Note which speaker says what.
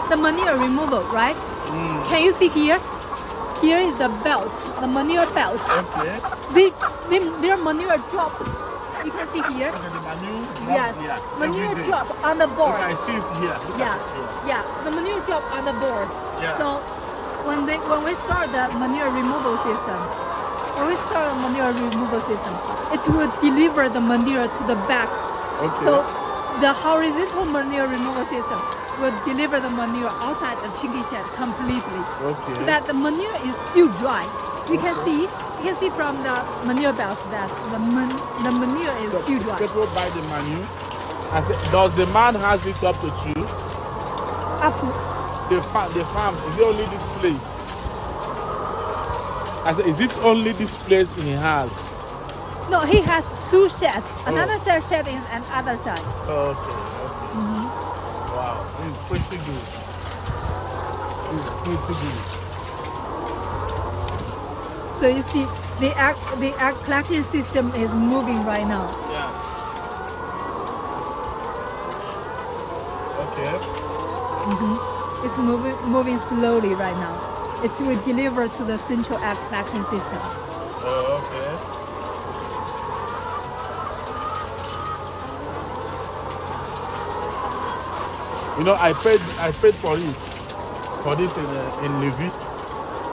Speaker 1: the manure removal, right? Can you see here? Here is the belt, the manure belt.
Speaker 2: Okay.
Speaker 1: Their manure drop. You can see here.
Speaker 2: Okay, the manure drop
Speaker 1: Yes,
Speaker 2: here.
Speaker 1: manure
Speaker 2: Every day.
Speaker 1: drop on the board.
Speaker 2: Okay, I see it here. Look
Speaker 1: Yeah,
Speaker 2: at it here.
Speaker 1: yeah, the manure drop on the board.
Speaker 2: Yeah.
Speaker 1: So when we start the manure removal system, it will deliver the manure to the back.
Speaker 2: Okay.
Speaker 1: So the horizontal manure removal system will deliver the manure outside the chicken shed completely.
Speaker 2: Okay.
Speaker 1: So that the manure is still dry. You can see from the manure belt that the manure is still dry.
Speaker 2: People buy the manure. Does the man has it up to 2?
Speaker 1: Up to
Speaker 2: The farm, is it only this place? I said, is it only this place he has?
Speaker 1: no, he has 2 sheds. Another shed in another side.
Speaker 2: Okay. Wow, it's pretty good.
Speaker 1: So you see, the egg collection system is moving right now.
Speaker 2: Yeah. Okay.
Speaker 1: It's moving slowly right now. It will deliver to the central egg collection system.
Speaker 2: Okay. You know, I paid for it, for this in Levy.